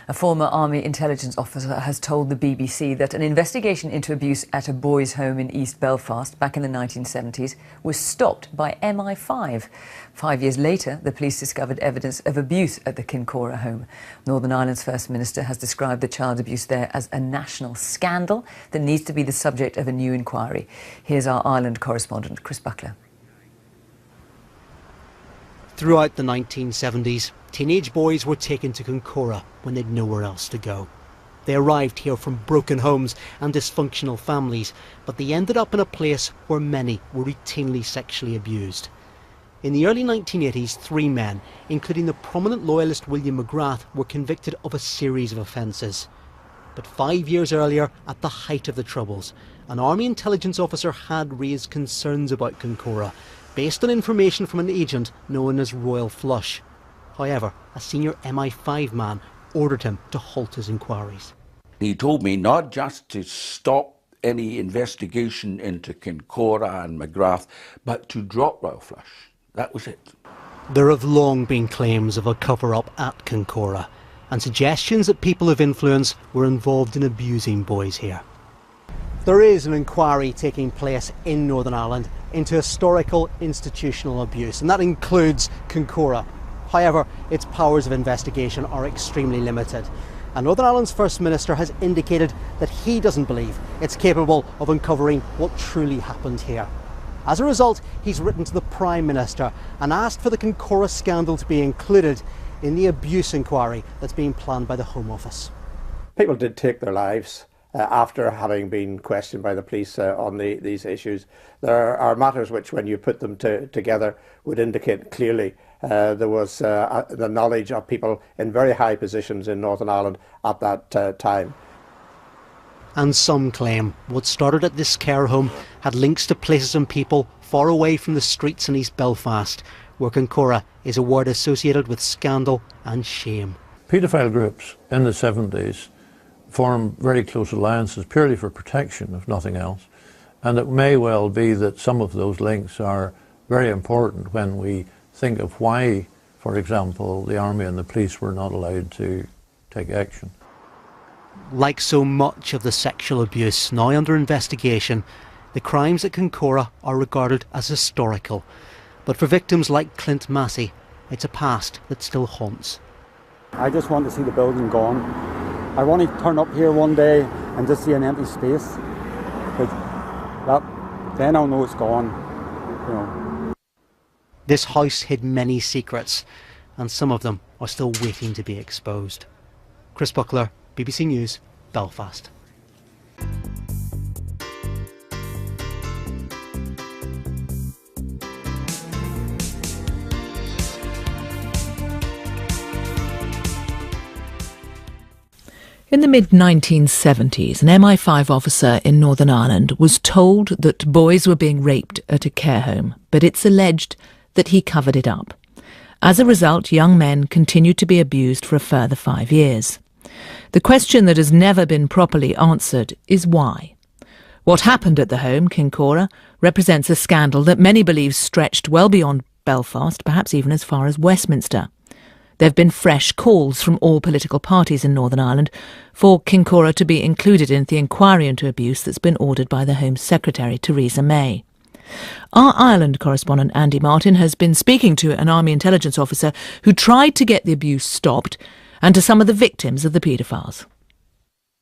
A former Army intelligence officer has told the BBC that an investigation into abuse at a boys' home in East Belfast back in the 1970s was stopped by MI5. 5 years later, the police discovered evidence of abuse at the Kincora home. Northern Ireland's First Minister has described the child abuse there as a national scandal that needs to be the subject of a new inquiry. Here's our Ireland correspondent, Chris Buckler. Throughout the 1970s, teenage boys were taken to Kincora when they'd nowhere else to go. They arrived here from broken homes and dysfunctional families, but they ended up in a place where many were routinely sexually abused. In the early 1980s, 3 men, including the prominent loyalist William McGrath, were convicted of a series of offences. But 5 years earlier, at the height of the Troubles, an Army intelligence officer had raised concerns about Kincora, based on information from an agent known as Royal Flush. However, a senior MI5 man ordered him to halt his inquiries. He told me not just to stop any investigation into Kincora and McGrath, but to drop Royal Flush. That was it. There have long been claims of a cover-up at Kincora, and suggestions that people of influence were involved in abusing boys here. There is an inquiry taking place in Northern Ireland into historical institutional abuse, and that includes Kincora. However, its powers of investigation are extremely limited, and Northern Ireland's First Minister has indicated that he doesn't believe it's capable of uncovering what truly happened here. As a result, he's written to the Prime Minister and asked for the Kincora scandal to be included in the abuse inquiry that's being planned by the Home Office. People did take their lives after having been questioned by the police on these issues. There are matters which, when you put them together, would indicate clearly there was the knowledge of people in very high positions in Northern Ireland at that time. And some claim what started at this care home had links to places and people far away from the streets in East Belfast, where Kincora is a word associated with scandal and shame. Paedophile groups in the 70s form very close alliances purely for protection, if nothing else. And it may well be that some of those links are very important when we think of why, for example, the Army and the police were not allowed to take action. Like so much of the sexual abuse now under investigation, the crimes at Kincora are regarded as historical. But for victims like Clint Massey, it's a past that still haunts. I just want to see the building gone. I want to turn up here one day and just see an empty space. Then I'll know it's gone. You know. This house hid many secrets, and some of them are still waiting to be exposed. Chris Buckler, BBC News, Belfast. In the mid-1970s, an MI5 officer in Northern Ireland was told that boys were being raped at a care home, but it's alleged that he covered it up. As a result, young men continued to be abused for a further 5 years. The question that has never been properly answered is why. What happened at the home, Kincora, represents a scandal that many believe stretched well beyond Belfast, perhaps even as far as Westminster. There have been fresh calls from all political parties in Northern Ireland for Kincora to be included in the inquiry into abuse that's been ordered by the Home Secretary, Theresa May. Our Ireland correspondent Andy Martin has been speaking to an Army intelligence officer who tried to get the abuse stopped and to some of the victims of the paedophiles.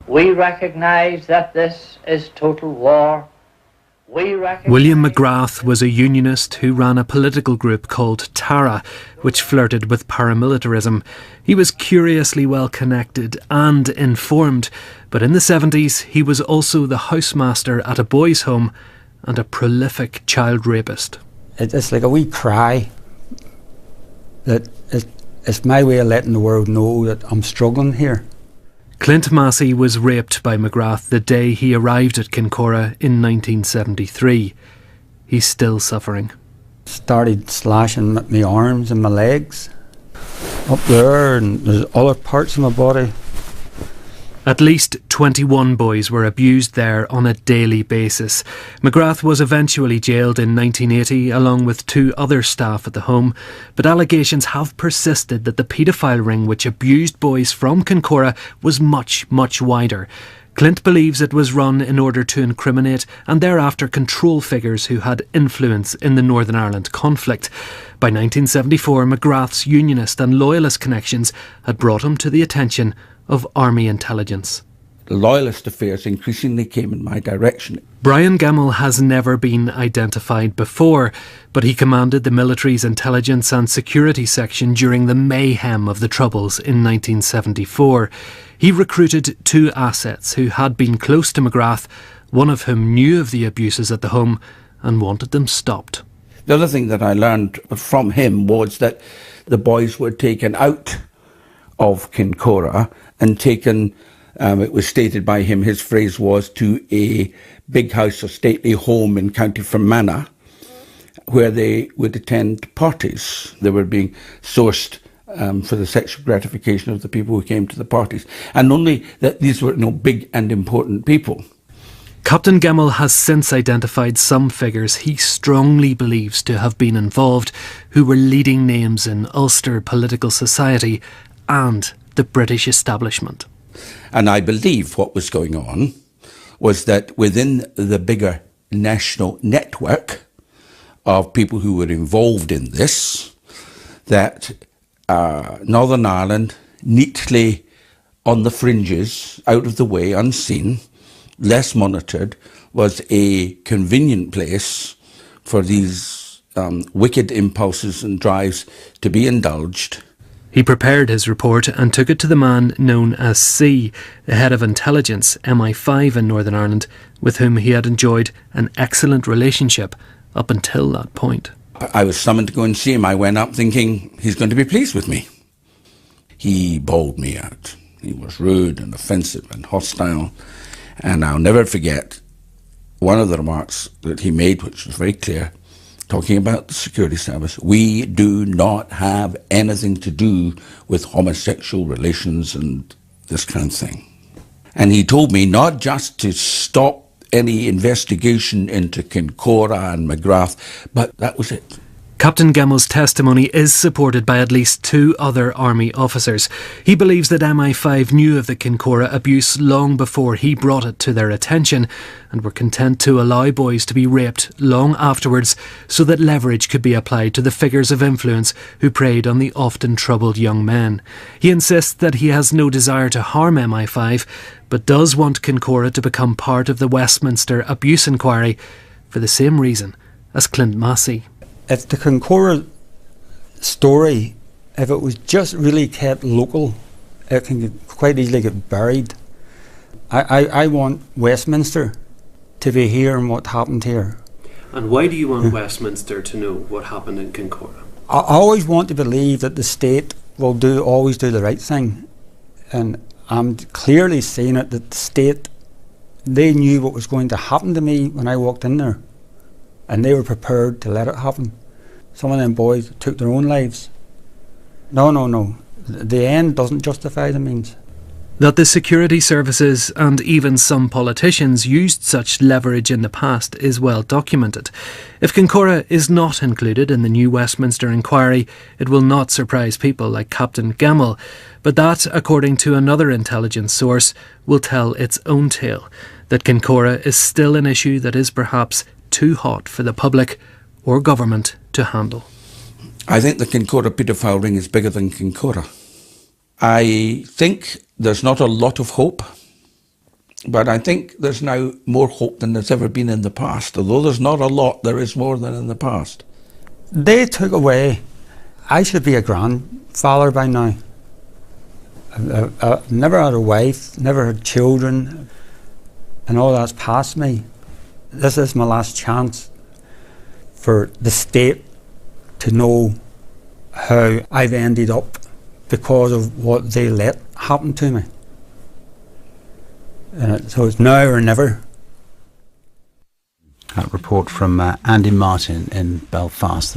We recognise that this is total war. William McGrath was a unionist who ran a political group called Tara, which flirted with paramilitarism. He was curiously well connected and informed, but in the 70s he was also the housemaster at a boys' home and a prolific child rapist. It's like a wee cry that it's my way of letting the world know that I'm struggling here. Clint Massey was raped by McGrath the day he arrived at Kincora in 1973. He's still suffering. Started slashing my arms and my legs up there, and there's other parts of my body. At least 21 boys were abused there on a daily basis. McGrath was eventually jailed in 1980 along with 2 other staff at the home, but allegations have persisted that the paedophile ring which abused boys from Kincora was much, much wider. Clint believes it was run in order to incriminate and thereafter control figures who had influence in the Northern Ireland conflict. By 1974, McGrath's unionist and loyalist connections had brought him to the attention of Army intelligence. The loyalist affairs increasingly came in my direction. Brian Gemmell has never been identified before, but he commanded the military's intelligence and security section during the mayhem of the Troubles in 1974. He recruited 2 assets who had been close to McGrath, one of whom knew of the abuses at the home and wanted them stopped. The other thing that I learned from him was that the boys were taken out of Kincora and taken, it was stated by him, his phrase was, to a big house or stately home in County Fermanagh, where they would attend parties. They were being sourced for the sexual gratification of the people who came to the parties. And only that these were big and important people. Captain Gemmell has since identified some figures he strongly believes to have been involved, who were leading names in Ulster political society and the British establishment. And I believe what was going on was that within the bigger national network of people who were involved in this, that Northern Ireland, neatly on the fringes, out of the way, unseen, less monitored, was a convenient place for these wicked impulses and drives to be indulged. He prepared his report and took it to the man known as C, the head of intelligence, MI5 in Northern Ireland, with whom he had enjoyed an excellent relationship up until that point. I was summoned to go and see him. I went up thinking he's going to be pleased with me. He bawled me out. He was rude and offensive and hostile. And I'll never forget one of the remarks that he made, which was very clear, talking about the security service. We do not have anything to do with homosexual relations and this kind of thing. And he told me not just to stop any investigation into Kincora and McGrath, but that was it. Captain Gemmell's testimony is supported by at least 2 other army officers. He believes that MI5 knew of the Kincora abuse long before he brought it to their attention and were content to allow boys to be raped long afterwards so that leverage could be applied to the figures of influence who preyed on the often troubled young men. He insists that he has no desire to harm MI5, but does want Kincora to become part of the Westminster abuse inquiry for the same reason as Clint Massey. If the Kincora story, if it was just really kept local, it can quite easily get buried. I want Westminster to be hearing what happened here. And why do you want Westminster to know what happened in Kincora? I always want to believe that the state will always do the right thing. And I'm clearly seeing it that the state, they knew what was going to happen to me when I walked in there. And they were prepared to let it happen. Some of them boys took their own lives. No. The end doesn't justify the means. That the security services and even some politicians used such leverage in the past is well documented. If Kincora is not included in the new Westminster inquiry, it will not surprise people like Captain Gemmell, but that, according to another intelligence source, will tell its own tale, that Kincora is still an issue that is perhaps too hot for the public or government to handle. I think the Kincora paedophile ring is bigger than Kincora. I think there's not a lot of hope, but I think there's now more hope than there's ever been in the past. Although there's not a lot, there is more than in the past. They took away, I should be a grandfather by now. I've never had a wife, never had children, and all that's past me. This is my last chance for the state to know how I've ended up because of what they let happen to me. So it's now or never. That report from Andy Martin in Belfast.